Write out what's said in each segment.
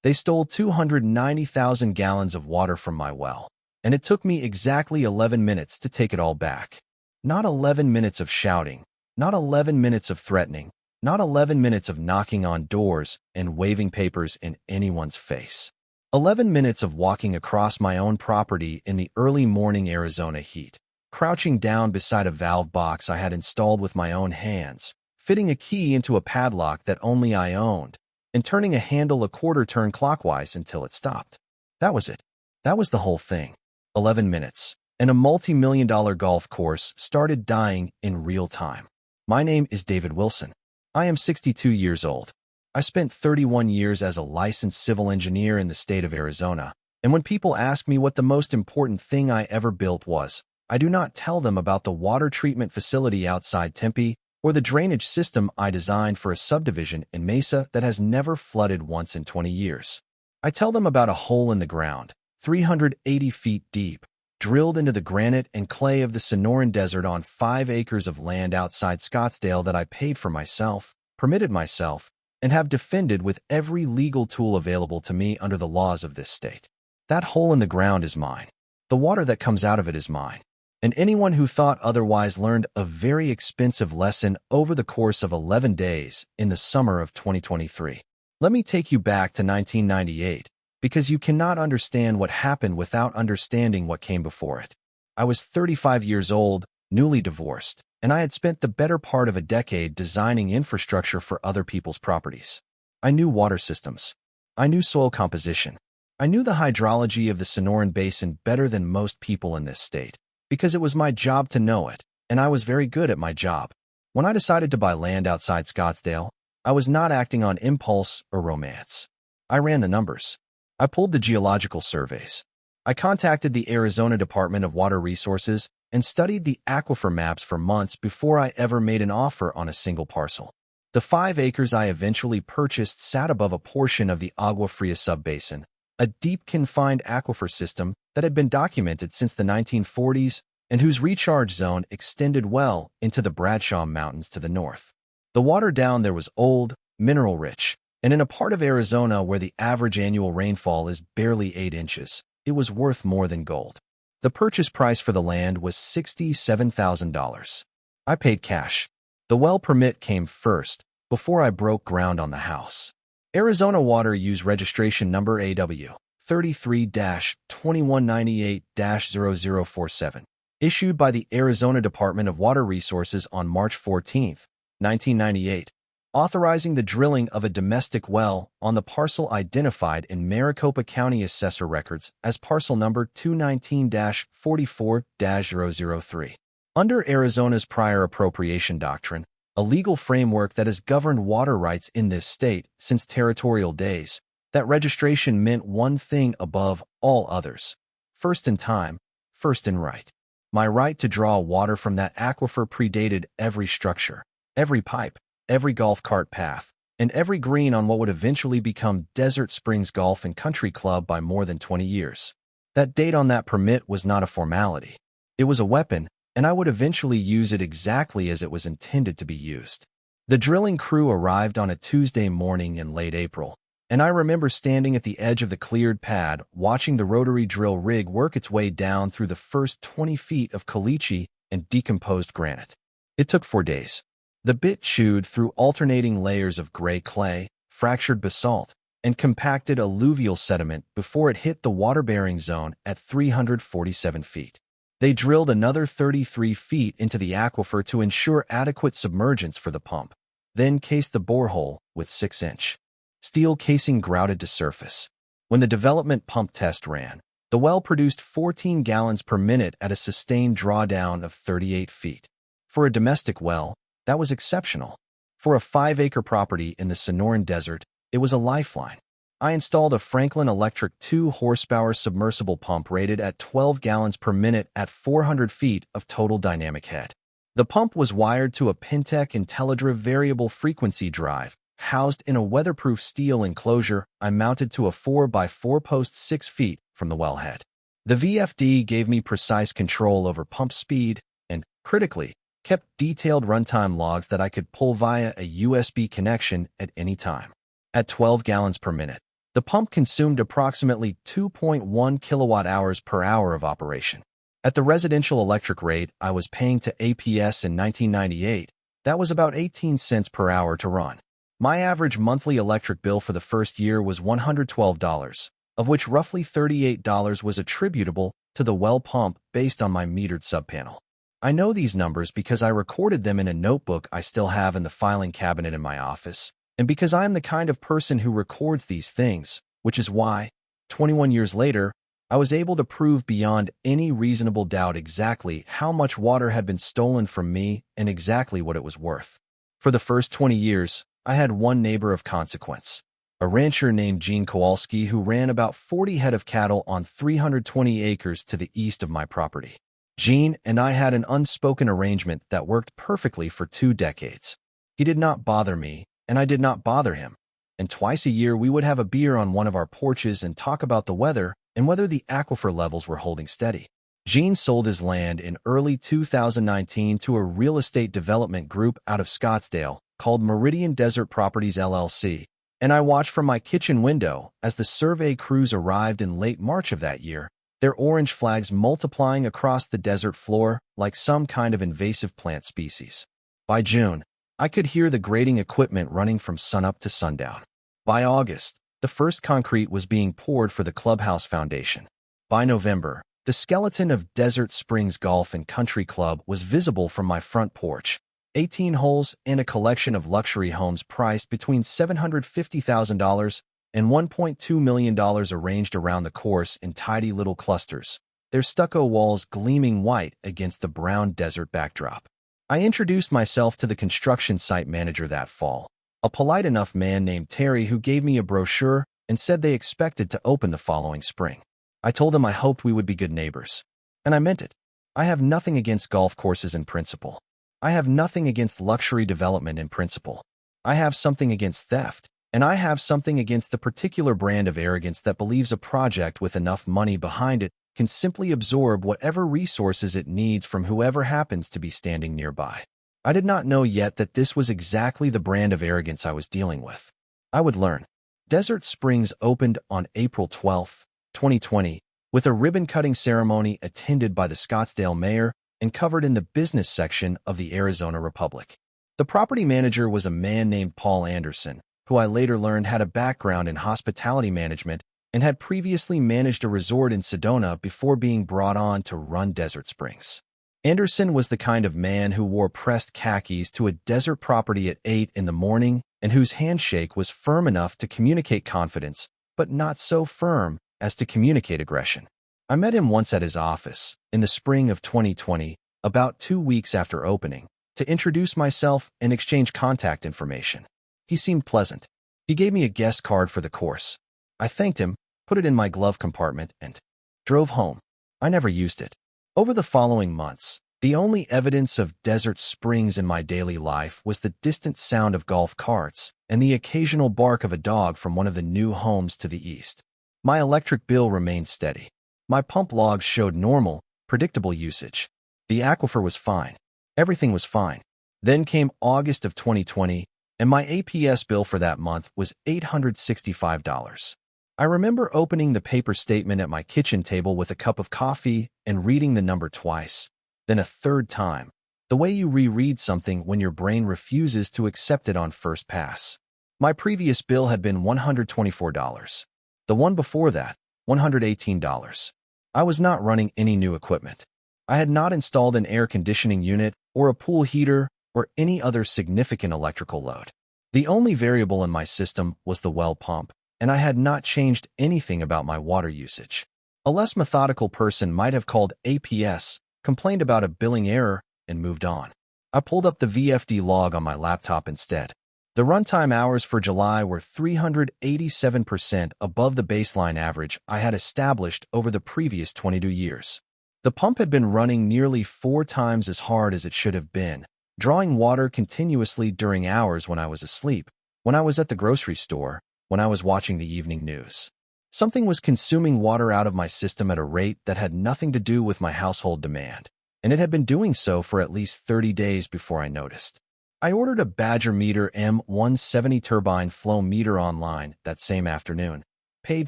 They stole 290,000 gallons of water from my well, and it took me exactly 11 minutes to take it all back. Not 11 minutes of shouting, not 11 minutes of threatening, not 11 minutes of knocking on doors and waving papers in anyone's face. 11 minutes of walking across my own property in the early morning Arizona heat, crouching down beside a valve box I had installed with my own hands, fitting a key into a padlock that only I owned, and turning a handle a quarter turn clockwise until it stopped. That was it. That was the whole thing. 11 minutes, and a multi-million-dollar golf course started dying in real time. My name is David Wilson. I am 62 years old. I spent 31 years as a licensed civil engineer in the state of Arizona, and when people ask me what the most important thing I ever built was, I do not tell them about the water treatment facility outside Tempe or the drainage system I designed for a subdivision in Mesa that has never flooded once in 20 years. I tell them about a hole in the ground, 380 feet deep, drilled into the granite and clay of the Sonoran Desert on 5 acres of land outside Scottsdale that I paid for myself, permitted myself, and have defended with every legal tool available to me under the laws of this state. That hole in the ground is mine. The water that comes out of it is mine. And anyone who thought otherwise learned a very expensive lesson over the course of 11 days in the summer of 2023. Let me take you back to 1998, because you cannot understand what happened without understanding what came before it. I was 35 years old, newly divorced, and I had spent the better part of a decade designing infrastructure for other people's properties. I knew water systems. I knew soil composition. I knew the hydrology of the Sonoran Basin better than most people in this state, because it was my job to know it, and I was very good at my job. When I decided to buy land outside Scottsdale, I was not acting on impulse or romance. I ran the numbers. I pulled the geological surveys. I contacted the Arizona Department of Water Resources and studied the aquifer maps for months before I ever made an offer on a single parcel. The 5 acres I eventually purchased sat above a portion of the Agua Fria subbasin, a deep confined aquifer system that had been documented since the 1940s and whose recharge zone extended well into the Bradshaw Mountains to the north. The water down there was old, mineral-rich, and in a part of Arizona where the average annual rainfall is barely 8 inches, it was worth more than gold. The purchase price for the land was $67,000. I paid cash. The well permit came first, before I broke ground on the house. Arizona Water Use Registration Number AW 33-2198-0047, issued by the Arizona Department of Water Resources on March 14, 1998, authorizing the drilling of a domestic well on the parcel identified in Maricopa County Assessor Records as parcel number 219-44-003. Under Arizona's prior appropriation doctrine, a legal framework that has governed water rights in this state since territorial days, that registration meant one thing above all others: first in time, first in right. My right to draw water from that aquifer predated every structure, every pipe, every golf cart path, and every green on what would eventually become Desert Springs Golf and Country Club by more than 20 years. That date on that permit was not a formality. It was a weapon, and I would eventually use it exactly as it was intended to be used. The drilling crew arrived on a Tuesday morning in late April, and I remember standing at the edge of the cleared pad watching the rotary drill rig work its way down through the first 20 feet of caliche and decomposed granite. It took 4 days. The bit chewed through alternating layers of gray clay, fractured basalt, and compacted alluvial sediment before it hit the water-bearing zone at 347 feet. They drilled another 33 feet into the aquifer to ensure adequate submergence for the pump, then cased the borehole with 6-inch steel casing grouted to surface. When the development pump test ran, the well produced 14 gallons per minute at a sustained drawdown of 38 feet. For a domestic well, that was exceptional. For a 5-acre property in the Sonoran Desert, it was a lifeline. I installed a Franklin Electric 2-horsepower submersible pump rated at 12 gallons per minute at 400 feet of total dynamic head. The pump was wired to a Pentec IntelliDrive variable frequency drive, housed in a weatherproof steel enclosure I mounted to a 4x4 post 6 feet from the wellhead. The VFD gave me precise control over pump speed and, critically, kept detailed runtime logs that I could pull via a USB connection at any time. At 12 gallons per minute, The pump consumed approximately 2.1 kilowatt hours per hour of operation. At the residential electric rate I was paying to APS in 1998, that was about 18 cents per hour to run. My average monthly electric bill for the first year was $112, of which roughly $38 was attributable to the well pump based on my metered subpanel. I know these numbers because I recorded them in a notebook I still have in the filing cabinet in my office, and because I am the kind of person who records these things, which is why, 21 years later, I was able to prove beyond any reasonable doubt exactly how much water had been stolen from me and exactly what it was worth. For the first 20 years, I had one neighbor of consequence, a rancher named Gene Kowalski who ran about 40 head of cattle on 320 acres to the east of my property. Gene and I had an unspoken arrangement that worked perfectly for 2 decades. He did not bother me, and I did not bother him, and twice a year we would have a beer on one of our porches and talk about the weather and whether the aquifer levels were holding steady. Gene sold his land in early 2019 to a real estate development group out of Scottsdale called Meridian Desert Properties LLC, and I watched from my kitchen window as the survey crews arrived in late March of that year, their orange flags multiplying across the desert floor like some kind of invasive plant species. By June, I could hear the grading equipment running from sunup to sundown. By August, the first concrete was being poured for the clubhouse foundation. By November, the skeleton of Desert Springs Golf and Country Club was visible from my front porch. 18 holes and a collection of luxury homes priced between $750,000 and $1.2 million arranged around the course in tidy little clusters, their stucco walls gleaming white against the brown desert backdrop. I introduced myself to the construction site manager that fall, a polite enough man named Terry who gave me a brochure and said they expected to open the following spring. I told him I hoped we would be good neighbors. And I meant it. I have nothing against golf courses in principle. I have nothing against luxury development in principle. I have something against theft, and I have something against the particular brand of arrogance that believes a project with enough money behind it can simply absorb whatever resources it needs from whoever happens to be standing nearby. I did not know yet that this was exactly the brand of arrogance I was dealing with. I would learn. Desert Springs opened on April 12, 2020, with a ribbon-cutting ceremony attended by the Scottsdale mayor and covered in the business section of the Arizona Republic. The property manager was a man named Paul Anderson, who I later learned had a background in hospitality management and had previously managed a resort in Sedona before being brought on to run Desert Springs. Anderson was the kind of man who wore pressed khakis to a desert property at 8 in the morning and whose handshake was firm enough to communicate confidence, but not so firm as to communicate aggression. I met him once at his office, in the spring of 2020, about 2 weeks after opening, to introduce myself and exchange contact information. He seemed pleasant. He gave me a guest card for the course. I thanked him, put it in my glove compartment, and drove home. I never used it. Over the following months, the only evidence of Desert Springs in my daily life was the distant sound of golf carts and the occasional bark of a dog from one of the new homes to the east. My electric bill remained steady. My pump logs showed normal, predictable usage. The aquifer was fine. Everything was fine. Then came August of 2020, and my APS bill for that month was $865. I remember opening the paper statement at my kitchen table with a cup of coffee and reading the number twice, then a third time, the way you reread something when your brain refuses to accept it on first pass. My previous bill had been $124. The one before that, $118. I was not running any new equipment. I had not installed an air conditioning unit or a pool heater or any other significant electrical load. The only variable in my system was the well pump, and I had not changed anything about my water usage. A less methodical person might have called APS, complained about a billing error, and moved on. I pulled up the VFD log on my laptop instead. The runtime hours for July were 387% above the baseline average I had established over the previous 22 years. The pump had been running nearly 4 times as hard as it should have been, drawing water continuously during hours when I was asleep, when I was at the grocery store, when I was watching the evening news. Something was consuming water out of my system at a rate that had nothing to do with my household demand, and it had been doing so for at least 30 days before I noticed. I ordered a Badger Meter M170 turbine flow meter online that same afternoon, paid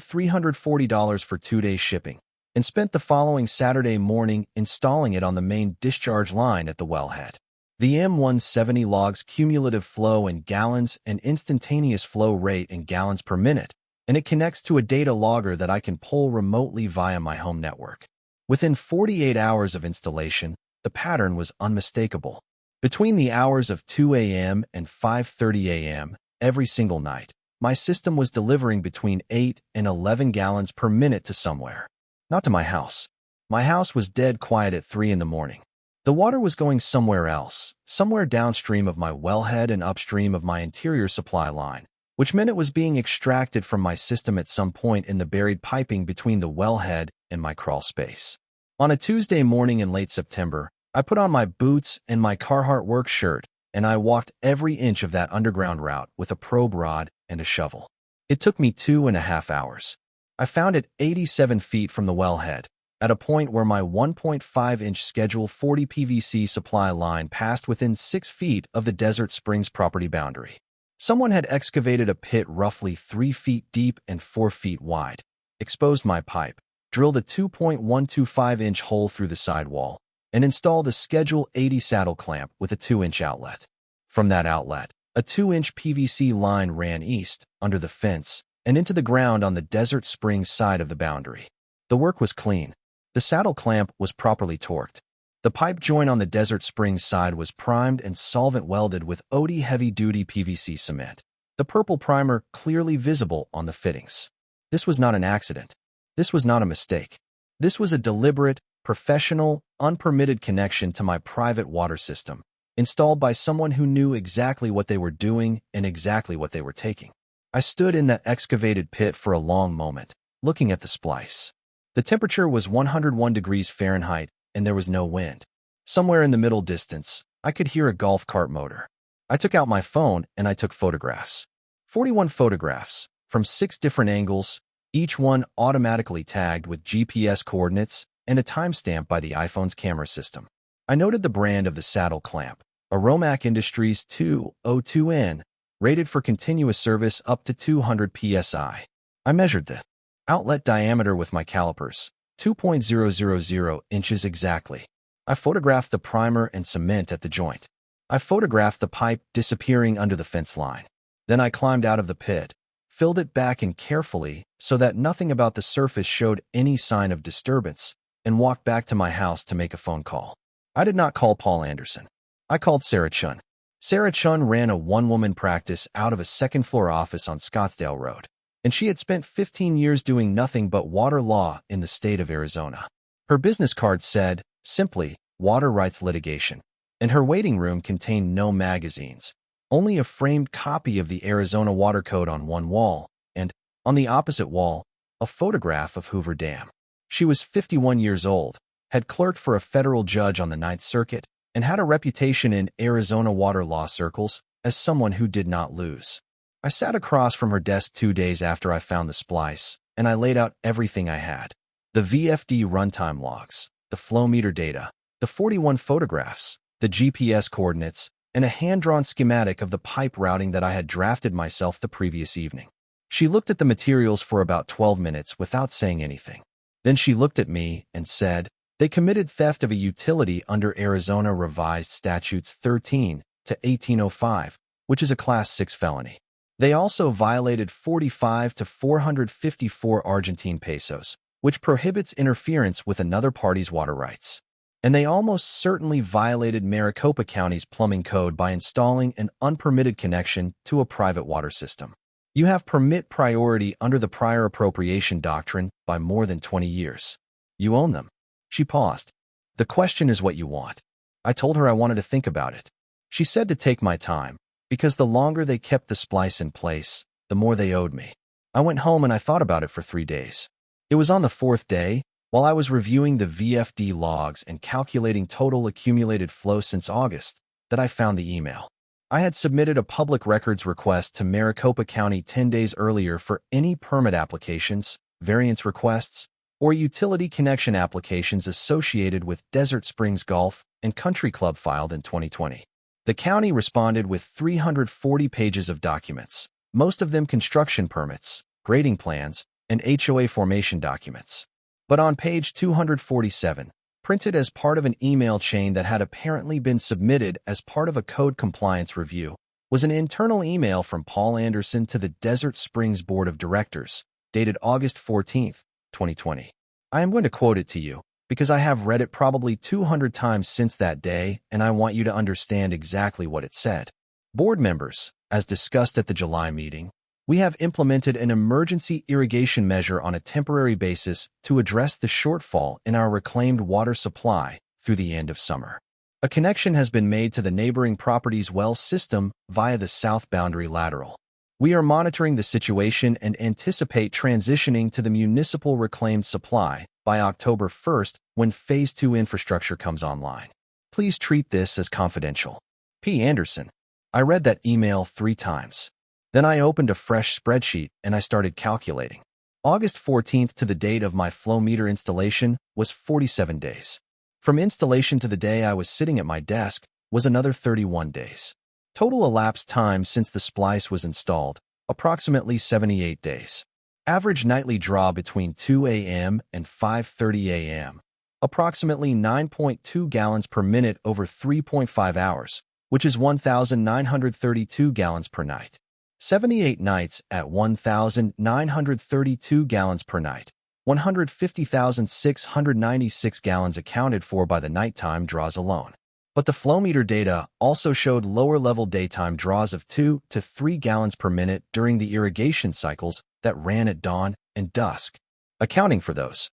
$340 for 2 days shipping, and spent the following Saturday morning installing it on the main discharge line at the wellhead. The M170 logs cumulative flow in gallons and instantaneous flow rate in gallons per minute, and it connects to a data logger that I can pull remotely via my home network. Within 48 hours of installation, the pattern was unmistakable. Between the hours of 2 a.m. and 5:30 a.m. every single night, my system was delivering between 8 and 11 gallons per minute to somewhere. Not to my house. My house was dead quiet at 3 in the morning. The water was going somewhere else, somewhere downstream of my wellhead and upstream of my interior supply line, which meant it was being extracted from my system at some point in the buried piping between the wellhead and my crawl space. On a Tuesday morning in late September, I put on my boots and my Carhartt work shirt, and I walked every inch of that underground route with a probe rod and a shovel. It took me 2.5 hours. I found it 87 feet from the wellhead, at a point where my 1.5-inch Schedule 40 PVC supply line passed within 6 feet of the Desert Springs property boundary. Someone had excavated a pit roughly 3 feet deep and 4 feet wide, exposed my pipe, drilled a 2.125-inch hole through the sidewall, and installed a Schedule 80 saddle clamp with a 2-inch outlet. From that outlet, a 2-inch PVC line ran east, under the fence, and into the ground on the Desert Springs side of the boundary. The work was clean. The saddle clamp was properly torqued. The pipe joint on the Desert Springs side was primed and solvent welded with OD heavy-duty PVC cement, the purple primer clearly visible on the fittings. This was not an accident. This was not a mistake. This was a deliberate, professional, unpermitted connection to my private water system, installed by someone who knew exactly what they were doing and exactly what they were taking. I stood in that excavated pit for a long moment, looking at the splice. The temperature was 101 degrees Fahrenheit, and there was no wind. Somewhere in the middle distance, I could hear a golf cart motor. I took out my phone and I took photographs. 41 photographs, from 6 different angles, each one automatically tagged with GPS coordinates and a timestamp by the iPhone's camera system. I noted the brand of the saddle clamp, a Romac Industries 202N, rated for continuous service up to 200 psi. I measured the outlet diameter with my calipers, 2.000 inches exactly. I photographed the primer and cement at the joint. I photographed the pipe disappearing under the fence line. Then I climbed out of the pit, filled it back in carefully so that nothing about the surface showed any sign of disturbance, and walked back to my house to make a phone call. I did not call Paul Anderson. I called Sarah Chun. Sarah Chun ran a one-woman practice out of a second-floor office on Scottsdale Road, and she had spent 15 years doing nothing but water law in the state of Arizona. Her business card said, simply, water rights litigation, and her waiting room contained no magazines, only a framed copy of the Arizona Water Code on one wall, and, on the opposite wall, a photograph of Hoover Dam. She was 51 years old, had clerked for a federal judge on the Ninth Circuit, and had a reputation in Arizona water law circles as someone who did not lose. I sat across from her desk 2 days after I found the splice, and I laid out everything I had. The VFD runtime logs, the flow meter data, the 41 photographs, the GPS coordinates, and a hand-drawn schematic of the pipe routing that I had drafted myself the previous evening. She looked at the materials for about 12 minutes without saying anything. Then she looked at me and said, "They committed theft of a utility under Arizona Revised Statutes 13 to 1805, which is a Class 6 felony. They also violated 45 to 454 Argentine pesos, which prohibits interference with another party's water rights. And they almost certainly violated Maricopa County's plumbing code by installing an unpermitted connection to a private water system. You have permit priority under the prior appropriation doctrine by more than 20 years. You own them." She paused. "The question is what you want." I told her I wanted to think about it. She said to take my time, because the longer they kept the splice in place, the more they owed me. I went home and I thought about it for 3 days. It was on the 4th day, while I was reviewing the VFD logs and calculating total accumulated flow since August, that I found the email. I had submitted a public records request to Maricopa County 10 days earlier for any permit applications, variance requests, or utility connection applications associated with Desert Springs Golf and Country Club filed in 2020. The county responded with 340 pages of documents, most of them construction permits, grading plans, and HOA formation documents. But on page 247, printed as part of an email chain that had apparently been submitted as part of a code compliance review, was an internal email from Paul Anderson to the Desert Springs Board of Directors, dated August 14, 2020. I am going to quote it to you, because I have read it probably 200 times since that day, and I want you to understand exactly what it said. Board members, as discussed at the July meeting, we have implemented an emergency irrigation measure on a temporary basis to address the shortfall in our reclaimed water supply through the end of summer. A connection has been made to the neighboring property's well system via the south boundary lateral. We are monitoring the situation and anticipate transitioning to the municipal reclaimed supply by October 1st when Phase 2 infrastructure comes online. Please treat this as confidential. P. Anderson. I read that email 3 times. Then I opened a fresh spreadsheet and I started calculating. August 14th to the date of my flow meter installation was 47 days. From installation to the day I was sitting at my desk was another 31 days. Total elapsed time since the splice was installed, approximately 78 days. Average nightly draw between 2 a.m. and 5:30 a.m. Approximately 9.2 gallons per minute over 3.5 hours, which is 1,932 gallons per night. 78 nights at 1,932 gallons per night. 150,696 gallons accounted for by the nighttime draws alone. But the flow meter data also showed lower-level daytime draws of 2 to 3 gallons per minute during the irrigation cycles that ran at dawn and dusk. Accounting for those,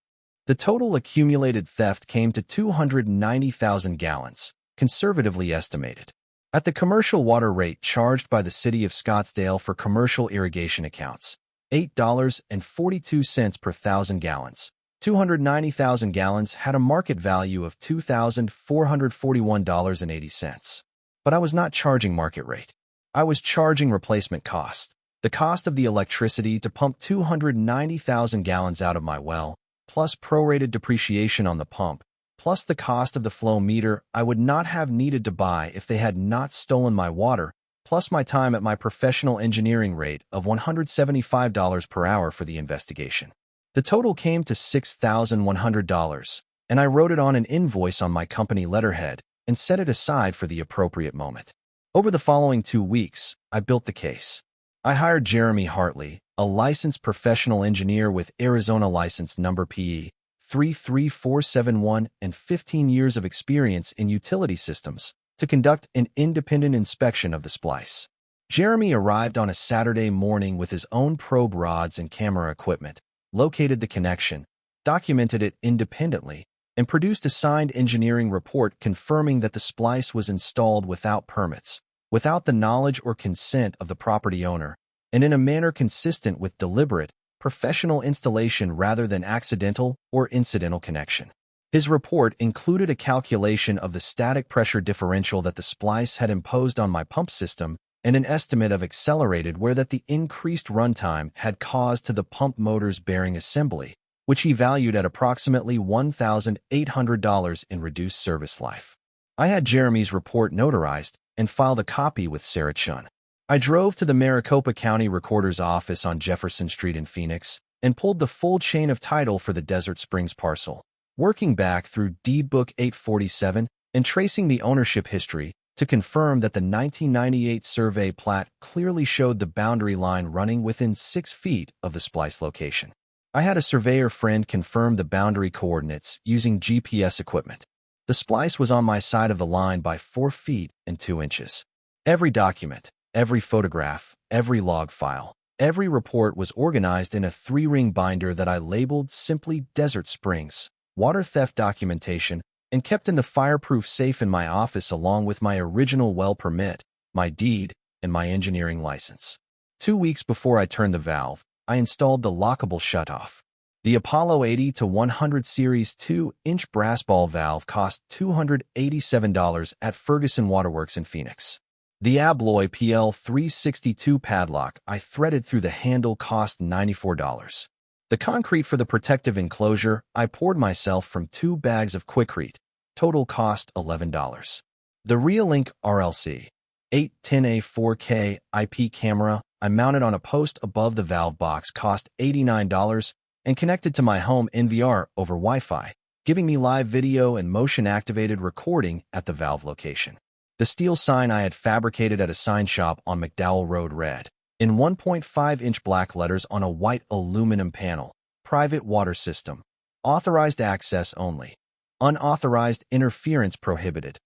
the total accumulated theft came to 290,000 gallons, conservatively estimated. At the commercial water rate charged by the City of Scottsdale for commercial irrigation accounts, $8.42 per thousand gallons. 290,000 gallons had a market value of $2,441.80. But I was not charging market rate. I was charging replacement cost, the cost of the electricity to pump 290,000 gallons out of my well, plus prorated depreciation on the pump, plus the cost of the flow meter I would not have needed to buy if they had not stolen my water, plus my time at my professional engineering rate of $175 per hour for the investigation. The total came to $6,100, and I wrote it on an invoice on my company letterhead and set it aside for the appropriate moment. Over the following 2 weeks, I built the case. I hired Jeremy Hartley, a licensed professional engineer with Arizona license number PE 33471 and 15 years of experience in utility systems, to conduct an independent inspection of the splice. Jeremy arrived on a Saturday morning with his own probe rods and camera equipment, located the connection, documented it independently, and produced a signed engineering report confirming that the splice was installed without permits, without the knowledge or consent of the property owner, and in a manner consistent with deliberate, professional installation rather than accidental or incidental connection. His report included a calculation of the static pressure differential that the splice had imposed on my pump system and an estimate of accelerated wear that the increased runtime had caused to the pump motor's bearing assembly, which he valued at approximately $1,800 in reduced service life. I had Jeremy's report notarized and filed a copy with Sarah Chun. I drove to the Maricopa County Recorder's office on Jefferson Street in Phoenix and pulled the full chain of title for the Desert Springs parcel, working back through Deed Book 847 and tracing the ownership history to confirm that the 1998 survey plat clearly showed the boundary line running within 6 feet of the splice location. I had a surveyor friend confirm the boundary coordinates using GPS equipment. The splice was on my side of the line by 4 feet and 2 inches. Every document, every photograph, every log file, every report was organized in a 3-ring binder that I labeled simply Desert Springs, water theft documentation, and kept in the fireproof safe in my office along with my original well permit, my deed, and my engineering license. 2 weeks before I turned the valve, I installed the lockable shutoff. The Apollo 80-100 Series 2-inch brass ball valve cost $287 at Ferguson Waterworks in Phoenix. The Abloy PL362 padlock I threaded through the handle cost $94. The concrete for the protective enclosure I poured myself from 2 bags of Quikrete. Total cost $11. The Realink RLC 810A 4K IP camera I mounted on a post above the valve box, cost $89, and connected to my home NVR over Wi-Fi, giving me live video and motion-activated recording at the valve location. The steel sign I had fabricated at a sign shop on McDowell Road read, in 1.5-inch black letters on a white aluminum panel, "Private water system. Authorized access only. Unauthorized interference prohibited.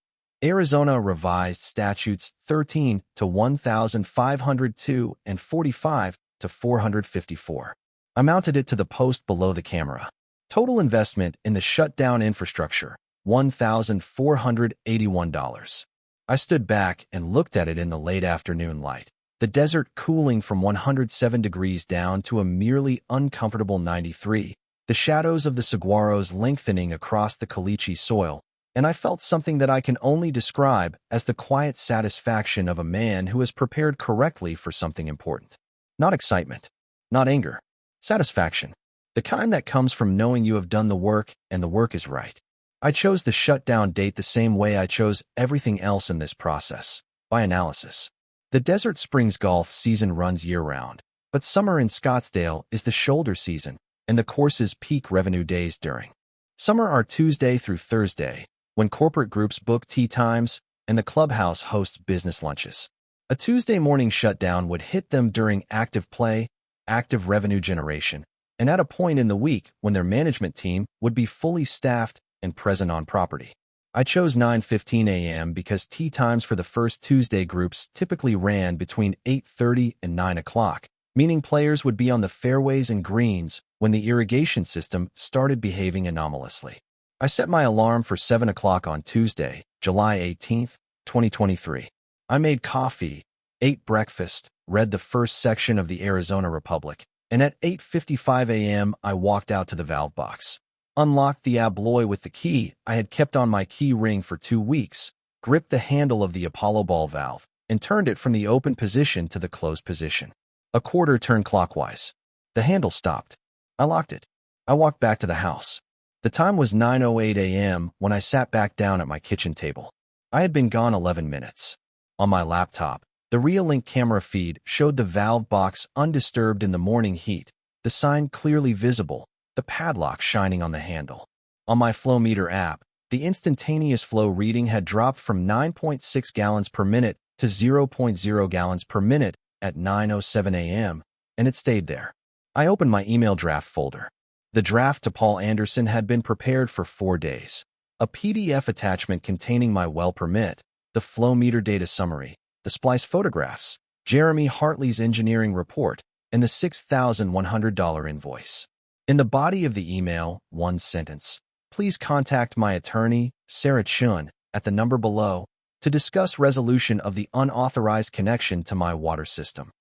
Arizona Revised Statutes 13 to 1502 and 45 to 454. I mounted it to the post below the camera. Total investment in the shutdown infrastructure, $1,481. I stood back and looked at it in the late afternoon light. The desert cooling from 107 degrees down to a merely uncomfortable 93. The shadows of the saguaros lengthening across the caliche soil, and I felt something that I can only describe as the quiet satisfaction of a man who has prepared correctly for something important. Not excitement, not anger, satisfaction. The kind that comes from knowing you have done the work and the work is right. I chose the shutdown date the same way I chose everything else in this process, by analysis. The Desert Springs golf season runs year-round, but summer in Scottsdale is the shoulder season, and the course's peak revenue days during. Summer are Tuesday through Thursday, when corporate groups book tee times and the clubhouse hosts business lunches. A Tuesday morning shutdown would hit them during active play, active revenue generation, and at a point in the week when their management team would be fully staffed and present on property. I chose 9:15 a.m. because tee times for the first Tuesday groups typically ran between 8:30 and 9 o'clock, meaning players would be on the fairways and greens when the irrigation system started behaving anomalously. I set my alarm for 7 o'clock on Tuesday, July 18, 2023. I made coffee, ate breakfast, read the first section of the Arizona Republic, and at 8:55 a.m. I walked out to the valve box, unlocked the abloy with the key I had kept on my key ring for 2 weeks, gripped the handle of the Apollo ball valve, and turned it from the open position to the closed position. A quarter turn clockwise. The handle stopped. I locked it. I walked back to the house. The time was 9:08 a.m. when I sat back down at my kitchen table. I had been gone 11 minutes. On my laptop, the Reolink camera feed showed the valve box undisturbed in the morning heat, the sign clearly visible, the padlock shining on the handle. On my flow meter app, the instantaneous flow reading had dropped from 9.6 gallons per minute to 0.0 gallons per minute at 9:07 a.m., and it stayed there. I opened my email draft folder. The draft to Paul Anderson had been prepared for 4 days. A PDF attachment containing my well permit, the flow meter data summary, the splice photographs, Jeremy Hartley's engineering report, and the $6,100 invoice. In the body of the email, one sentence: please contact my attorney, Sarah Chun, at the number below to discuss resolution of the unauthorized connection to my water system.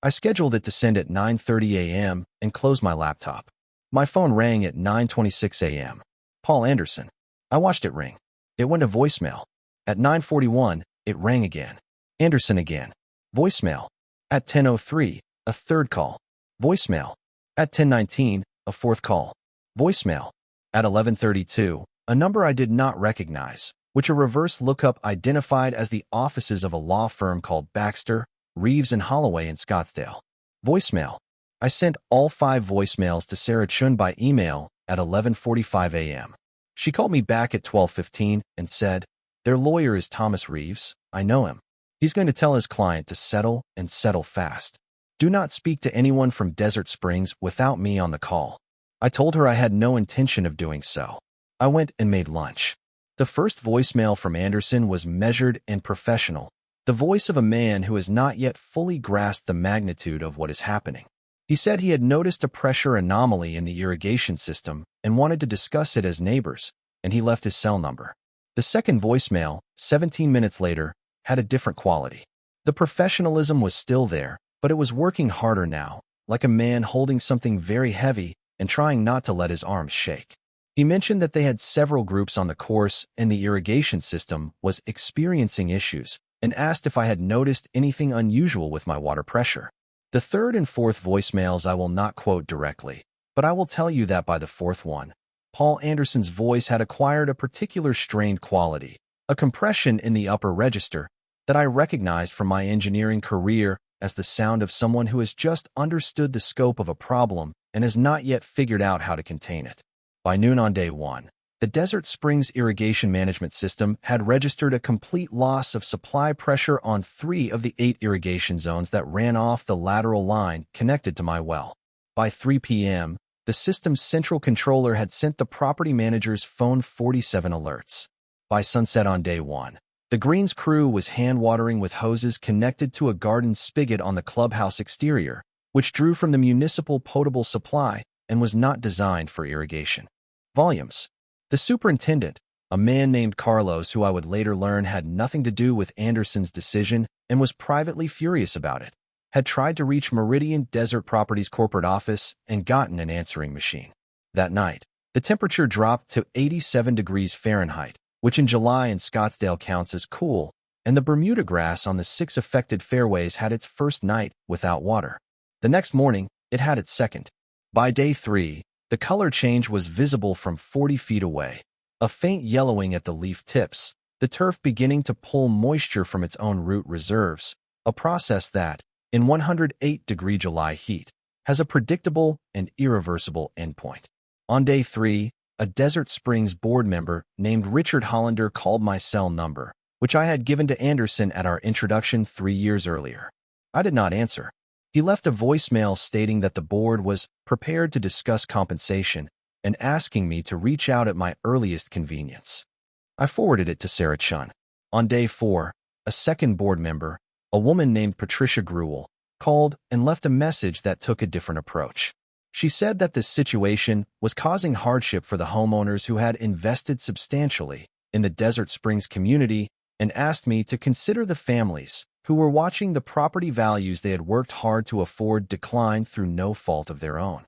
I scheduled it to send at 9:30 a.m. and closed my laptop. My phone rang at 9:26 a.m. Paul Anderson. I watched it ring. It went to voicemail. At 9:41, it rang again. Anderson again. Voicemail. At 10:03, a third call. Voicemail. At 10:19, a fourth call. Voicemail. At 11:32, a number I did not recognize, which a reverse lookup identified as the offices of a law firm called Baxter, Reeves & Holloway in Scottsdale. Voicemail. I sent all 5 voicemails to Sarah Chun by email at 11:45 a.m. She called me back at 12:15 and said, "Their lawyer is Thomas Reeves. I know him. He's going to tell his client to settle and settle fast. Do not speak to anyone from Desert Springs without me on the call." I told her I had no intention of doing so. I went and made lunch. The first voicemail from Anderson was measured and professional, the voice of a man who has not yet fully grasped the magnitude of what is happening. He said he had noticed a pressure anomaly in the irrigation system and wanted to discuss it as neighbors, and he left his cell number. The second voicemail, 17 minutes later, had a different quality. The professionalism was still there, but it was working harder now, like a man holding something very heavy and trying not to let his arms shake. He mentioned that they had several groups on the course and the irrigation system was experiencing issues, and asked if I had noticed anything unusual with my water pressure. The third and fourth voicemails I will not quote directly, but I will tell you that by the fourth one, Paul Anderson's voice had acquired a particular strained quality, a compression in the upper register that I recognized from my engineering career as the sound of someone who has just understood the scope of a problem and has not yet figured out how to contain it. By noon on day 1, the Desert Springs irrigation management system had registered a complete loss of supply pressure on 3 of the 8 irrigation zones that ran off the lateral line connected to my well. By 3 p.m., the system's central controller had sent the property manager's phone 47 alerts. By sunset on day 1, the greens crew was hand-watering with hoses connected to a garden spigot on the clubhouse exterior, which drew from the municipal potable supply and was not designed for irrigation. Volumes. The superintendent, a man named Carlos who I would later learn had nothing to do with Anderson's decision and was privately furious about it, had tried to reach Meridian Desert Properties corporate office and gotten an answering machine. That night, the temperature dropped to 87 degrees Fahrenheit, which in July in Scottsdale counts as cool, and the Bermuda grass on the 6 affected fairways had its first night without water. The next morning, it had its second. By day 3, the color change was visible from 40 feet away, a faint yellowing at the leaf tips, the turf beginning to pull moisture from its own root reserves, a process that, in 108-degree July heat, has a predictable and irreversible endpoint. On day 3, a Desert Springs board member named Richard Hollander called my cell number, which I had given to Anderson at our introduction 3 years earlier. I did not answer. He left a voicemail stating that the board was prepared to discuss compensation and asking me to reach out at my earliest convenience. I forwarded it to Sarah Chun. On day 4, a second board member, a woman named Patricia Gruel, called and left a message that took a different approach. She said that this situation was causing hardship for the homeowners who had invested substantially in the Desert Springs community and asked me to consider the families who were watching the property values they had worked hard to afford decline through no fault of their own.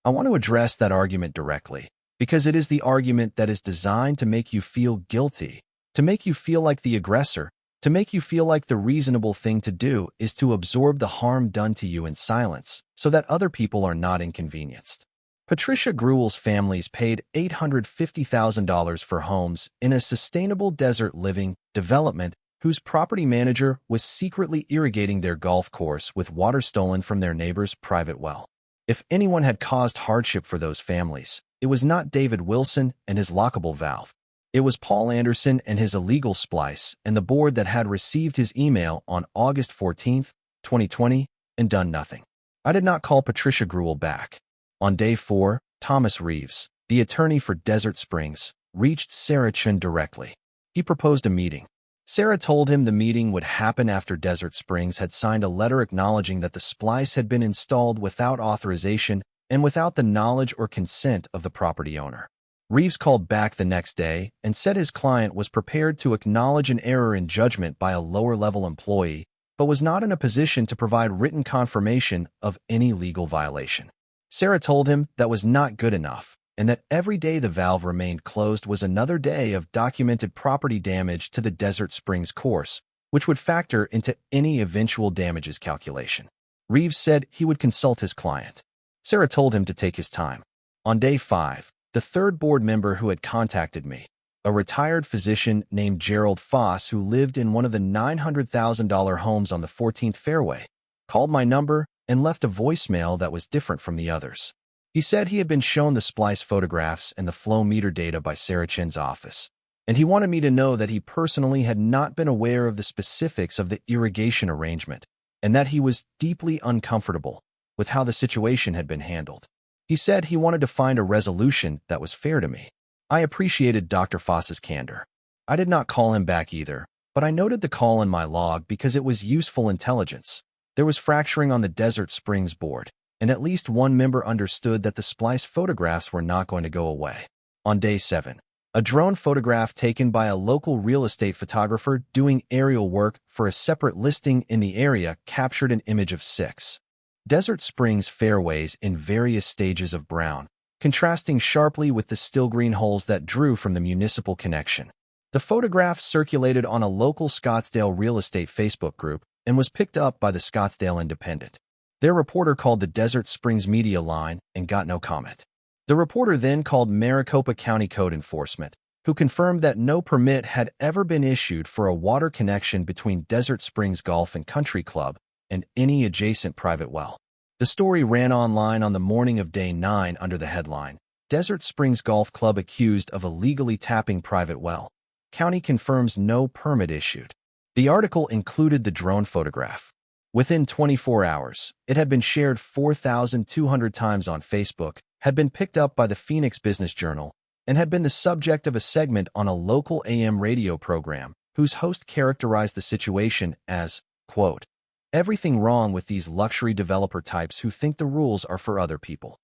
I want to address that argument directly, because it is the argument that is designed to make you feel guilty, to make you feel like the aggressor, to make you feel like the reasonable thing to do is to absorb the harm done to you in silence so that other people are not inconvenienced. Patricia Gruel's families paid $850,000 for homes in a sustainable desert living development whose property manager was secretly irrigating their golf course with water stolen from their neighbor's private well. If anyone had caused hardship for those families, it was not David Wilson and his lockable valve. It was Paul Anderson and his illegal splice and the board that had received his email on August 14, 2020, and done nothing. I did not call Patricia Gruel back. On day 4, Thomas Reeves, the attorney for Desert Springs, reached Sarah Chun directly. He proposed a meeting. Sarah told him the meeting would happen after Desert Springs had signed a letter acknowledging that the splice had been installed without authorization and without the knowledge or consent of the property owner. Reeves called back the next day and said his client was prepared to acknowledge an error in judgment by a lower-level employee, but was not in a position to provide written confirmation of any legal violation. Sarah told him that was not good enough, and that every day the valve remained closed was another day of documented property damage to the Desert Springs course, which would factor into any eventual damages calculation. Reeves said he would consult his client. Sarah told him to take his time. On day 5, the third board member who had contacted me, a retired physician named Gerald Foss who lived in one of the $900,000 homes on the 14th fairway, called my number and left a voicemail that was different from the others. He said he had been shown the splice photographs and the flow meter data by Sarah Chun's office, and he wanted me to know that he personally had not been aware of the specifics of the irrigation arrangement, and that he was deeply uncomfortable with how the situation had been handled. He said he wanted to find a resolution that was fair to me. I appreciated Dr. Foss's candor. I did not call him back either, but I noted the call in my log because it was useful intelligence. There was fracturing on the Desert Springs board, and at least one member understood that the splice photographs were not going to go away. On day 7, a drone photograph taken by a local real estate photographer doing aerial work for a separate listing in the area captured an image of 6 Desert Springs fairways in various stages of brown, contrasting sharply with the still green holes that drew from the municipal connection. The photograph circulated on a local Scottsdale real estate Facebook group and was picked up by the Scottsdale Independent. Their reporter called the Desert Springs media line and got no comment. The reporter then called Maricopa County Code Enforcement, who confirmed that no permit had ever been issued for a water connection between Desert Springs Golf and Country Club and any adjacent private well. The story ran online on the morning of day 9 under the headline, Desert Springs Golf Club accused of illegally tapping private well. County confirms no permit issued. The article included the drone photograph. Within 24 hours, it had been shared 4,200 times on Facebook, had been picked up by the Phoenix Business Journal, and had been the subject of a segment on a local AM radio program, whose host characterized the situation as, quote, everything wrong with these luxury developer types who think the rules are for other people.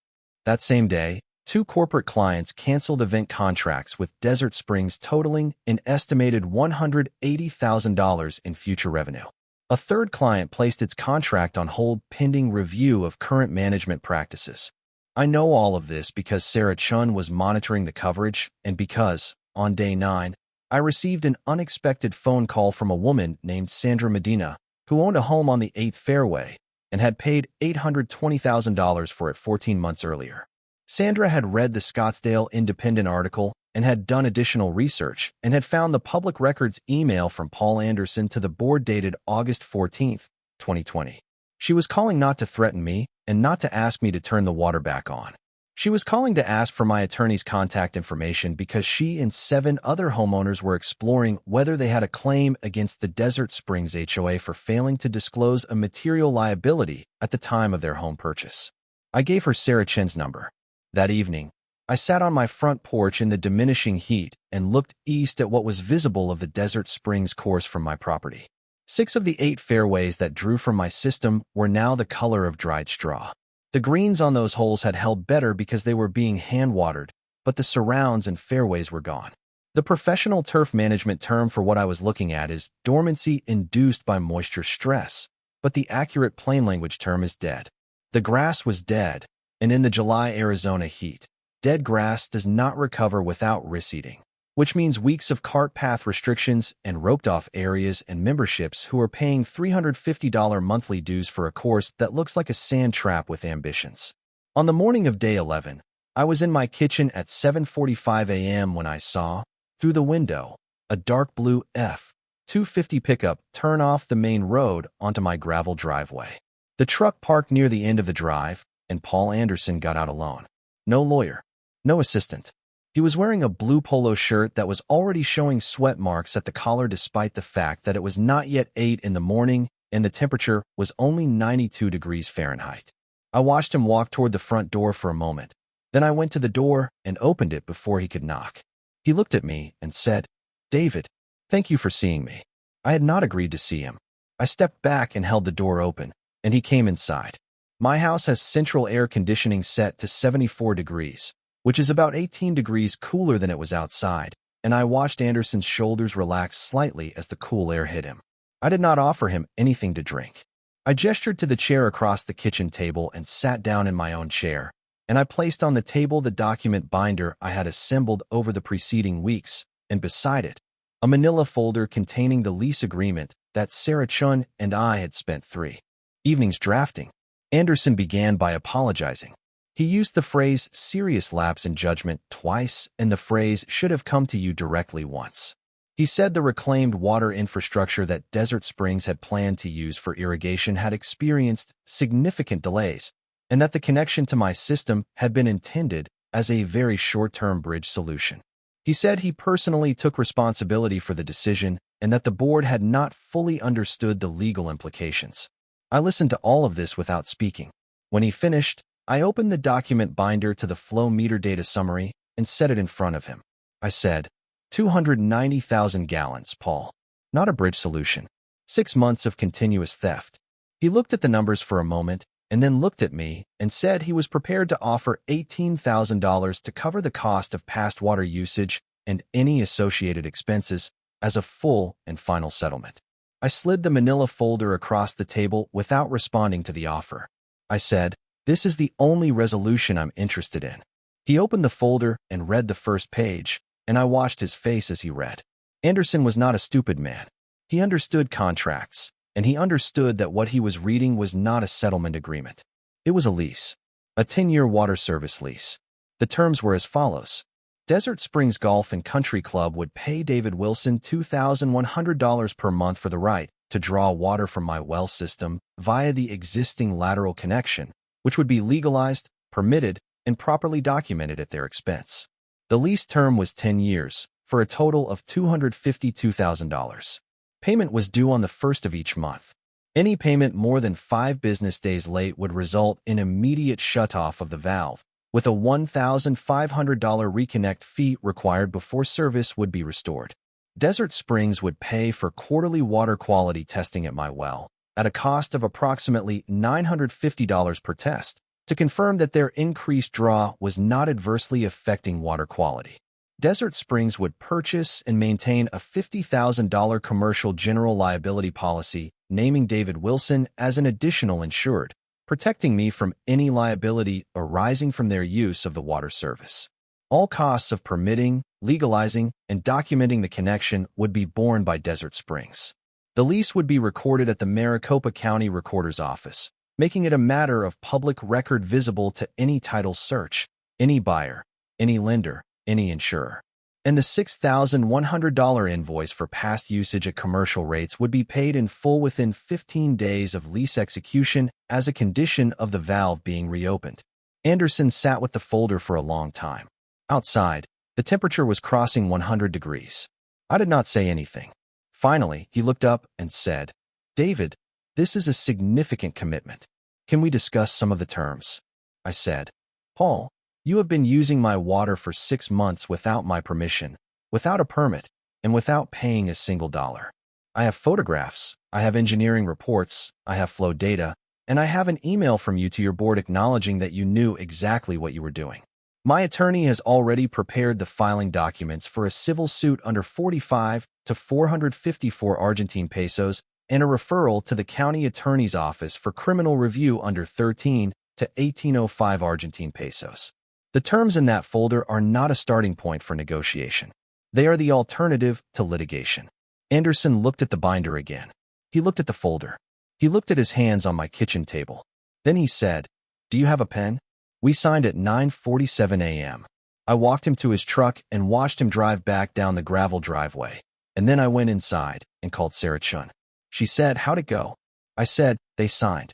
That same day, 2 corporate clients canceled event contracts with Desert Springs totaling an estimated $180,000 in future revenue. A third client placed its contract on hold pending review of current management practices. I know all of this because Sarah Chun was monitoring the coverage and because, on day 9, I received an unexpected phone call from a woman named Sandra Medina, who owned a home on the 8th fairway and had paid $820,000 for it 14 months earlier. Sandra had read the Scottsdale Independent article and had done additional research and had found the public records email from Paul Anderson to the board dated August 14, 2020. She was calling not to threaten me and not to ask me to turn the water back on. She was calling to ask for my attorney's contact information because she and 7 other homeowners were exploring whether they had a claim against the Desert Springs HOA for failing to disclose a material liability at the time of their home purchase. I gave her Sarah Chen's number. That evening, I sat on my front porch in the diminishing heat and looked east at what was visible of the Desert Springs course from my property. 6 of the 8 fairways that drew from my system were now the color of dried straw. The greens on those holes had held better because they were being hand-watered, but the surrounds and fairways were gone. The professional turf management term for what I was looking at is dormancy induced by moisture stress, but the accurate plain language term is dead. The grass was dead, and in the July Arizona heat, dead grass does not recover without reseeding, which means weeks of cart path restrictions and roped-off areas and memberships who are paying $350 monthly dues for a course that looks like a sand trap with ambitions. On the morning of day 11, I was in my kitchen at 7:45 a.m. when I saw, through the window, a dark blue F-250 pickup turn off the main road onto my gravel driveway. The truck parked near the end of the drive, and Paul Anderson got out alone. No lawyer, no assistant. He was wearing a blue polo shirt that was already showing sweat marks at the collar despite the fact that it was not yet 8 in the morning and the temperature was only 92 degrees Fahrenheit. I watched him walk toward the front door for a moment. Then I went to the door and opened it before he could knock. He looked at me and said, "David, thank you for seeing me." I had not agreed to see him. I stepped back and held the door open, and he came inside. My house has central air conditioning set to 74 degrees, which is about 18 degrees cooler than it was outside, and I watched Anderson's shoulders relax slightly as the cool air hit him. I did not offer him anything to drink. I gestured to the chair across the kitchen table and sat down in my own chair, and I placed on the table the document binder I had assembled over the preceding weeks, and beside it, a manila folder containing the lease agreement that Sarah Chun and I had spent 3 evenings drafting. Anderson began by apologizing. He used the phrase serious lapse in judgment twice and the phrase should have come to you directly once. He said the reclaimed water infrastructure that Desert Springs had planned to use for irrigation had experienced significant delays, and that the connection to my system had been intended as a very short-term bridge solution. He said he personally took responsibility for the decision and that the board had not fully understood the legal implications. I listened to all of this without speaking. When he finished, I opened the document binder to the flow meter data summary and set it in front of him. I said, 290,000 gallons, Paul. Not a bridge solution. 6 months of continuous theft. He looked at the numbers for a moment and then looked at me and said he was prepared to offer $18,000 to cover the cost of past water usage and any associated expenses as a full and final settlement. I slid the manila folder across the table without responding to the offer. I said, "This is the only resolution I'm interested in." He opened the folder and read the first page, and I watched his face as he read. Anderson was not a stupid man. He understood contracts, and he understood that what he was reading was not a settlement agreement. It was a lease, a 10-year water service lease. The terms were as follows. Desert Springs Golf and Country Club would pay David Wilson $2,100 per month for the right to draw water from my well system via the existing lateral connection, which would be legalized, permitted, and properly documented at their expense. The lease term was 10 years, for a total of $252,000. Payment was due on the 1st of each month. Any payment more than 5 business days late would result in immediate shutoff of the valve, with a $1,500 reconnect fee required before service would be restored. Desert Springs would pay for quarterly water quality testing at my well, at a cost of approximately $950 per test, to confirm that their increased draw was not adversely affecting water quality. Desert Springs would purchase and maintain a $50,000 commercial general liability policy, naming David Wilson as an additional insured, protecting me from any liability arising from their use of the water service. All costs of permitting, legalizing, and documenting the connection would be borne by Desert Springs. The lease would be recorded at the Maricopa County Recorder's Office, making it a matter of public record visible to any title search, any buyer, any lender, any insurer. And the $6,100 invoice for past usage at commercial rates would be paid in full within 15 days of lease execution as a condition of the valve being reopened. Anderson sat with the folder for a long time. Outside, the temperature was crossing 100 degrees. I did not say anything. Finally, he looked up and said, "David, this is a significant commitment. Can we discuss some of the terms?" I said, "Paul, you have been using my water for 6 months without my permission, without a permit, and without paying a single dollar. I have photographs, I have engineering reports, I have flow data, and I have an email from you to your board acknowledging that you knew exactly what you were doing. My attorney has already prepared the filing documents for a civil suit under 45 to 454 Argentine pesos and a referral to the county attorney's office for criminal review under 13 to 1805 Argentine pesos. The terms in that folder are not a starting point for negotiation. They are the alternative to litigation." Anderson looked at the binder again. He looked at the folder. He looked at his hands on my kitchen table. Then he said, "Do you have a pen?" We signed at 9:47 a.m. I walked him to his truck and watched him drive back down the gravel driveway. And then I went inside and called Sarah Chun. She said, "How'd it go?" I said, "They signed."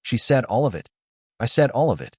She said, "All of it?" I said, "All of it."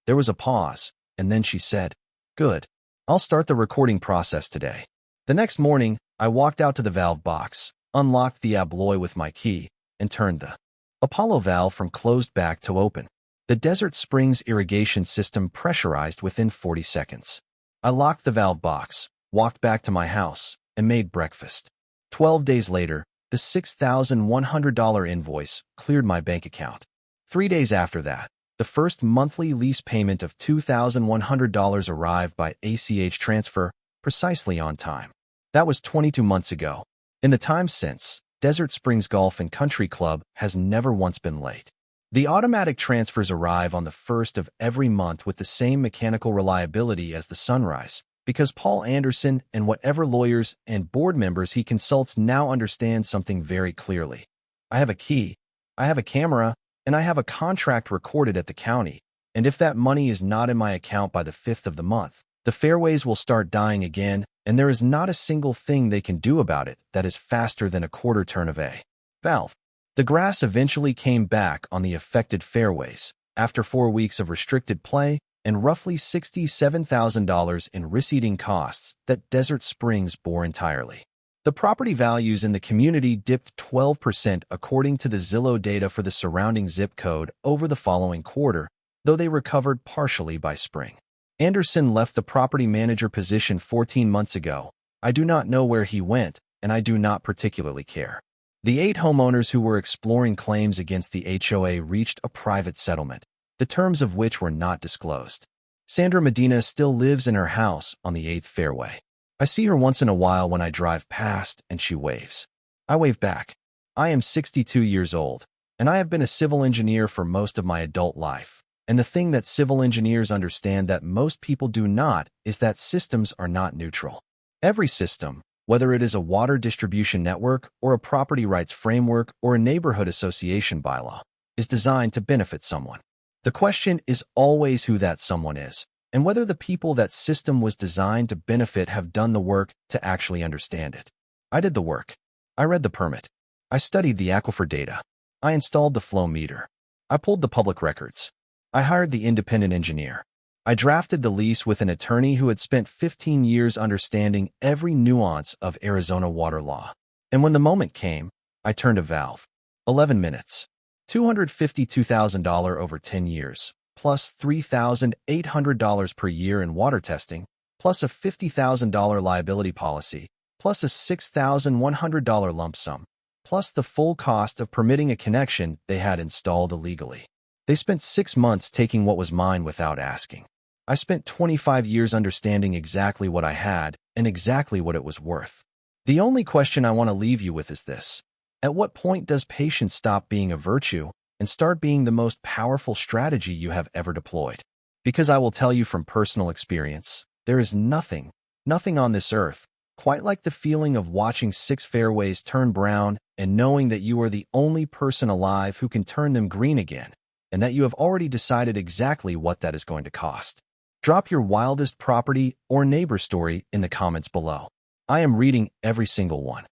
There was a pause, and then she said, "Good. I'll start the recording process today." The next morning, I walked out to the valve box, unlocked the abloy with my key, and turned the Apollo valve from closed back to open. The Desert Springs irrigation system pressurized within 40 seconds. I locked the valve box, walked back to my house, and made breakfast. 12 days later, the $6,100 invoice cleared my bank account. 3 days after that, the first monthly lease payment of $2,100 arrived by ACH transfer, precisely on time. That was 22 months ago. In the time since, Desert Springs Golf and Country Club has never once been late. The automatic transfers arrive on the 1st of every month with the same mechanical reliability as the sunrise, because Paul Anderson and whatever lawyers and board members he consults now understand something very clearly. I have a key, I have a camera, and I have a contract recorded at the county, and if that money is not in my account by the 5th of the month, the fairways will start dying again, and there is not a single thing they can do about it that is faster than a quarter turn of a valve. The grass eventually came back on the affected fairways after 4 weeks of restricted play and roughly $67,000 in reseeding costs that Desert Springs bore entirely. The property values in the community dipped 12% according to the Zillow data for the surrounding zip code over the following quarter, though they recovered partially by spring. Anderson left the property manager position 14 months ago. I do not know where he went, and I do not particularly care. The 8 homeowners who were exploring claims against the HOA reached a private settlement, the terms of which were not disclosed. Sandra Medina still lives in her house on the 8th fairway. I see her once in a while when I drive past, and she waves. I wave back. I am 62 years old, and I have been a civil engineer for most of my adult life. And the thing that civil engineers understand that most people do not is that systems are not neutral. Every system, whether it is a water distribution network or a property rights framework or a neighborhood association bylaw, is designed to benefit someone. The question is always who that someone is, and whether the people that system was designed to benefit have done the work to actually understand it. I did the work. I read the permit. I studied the aquifer data. I installed the flow meter. I pulled the public records. I hired the independent engineer. I drafted the lease with an attorney who had spent 15 years understanding every nuance of Arizona water law. And when the moment came, I turned a valve. 11 minutes. $252,000 over 10 years, plus $3,800 per year in water testing, plus a $50,000 liability policy, plus a $6,100 lump sum, plus the full cost of permitting a connection they had installed illegally. They spent 6 months taking what was mine without asking. I spent 25 years understanding exactly what I had and exactly what it was worth. The only question I want to leave you with is this. At what point does patience stop being a virtue and start being the most powerful strategy you have ever deployed? Because I will tell you from personal experience, there is nothing on this earth quite like the feeling of watching 6 fairways turn brown and knowing that you are the only person alive who can turn them green again, and that you have already decided exactly what that is going to cost. Drop your wildest property or neighbor story in the comments below. I am reading every single one.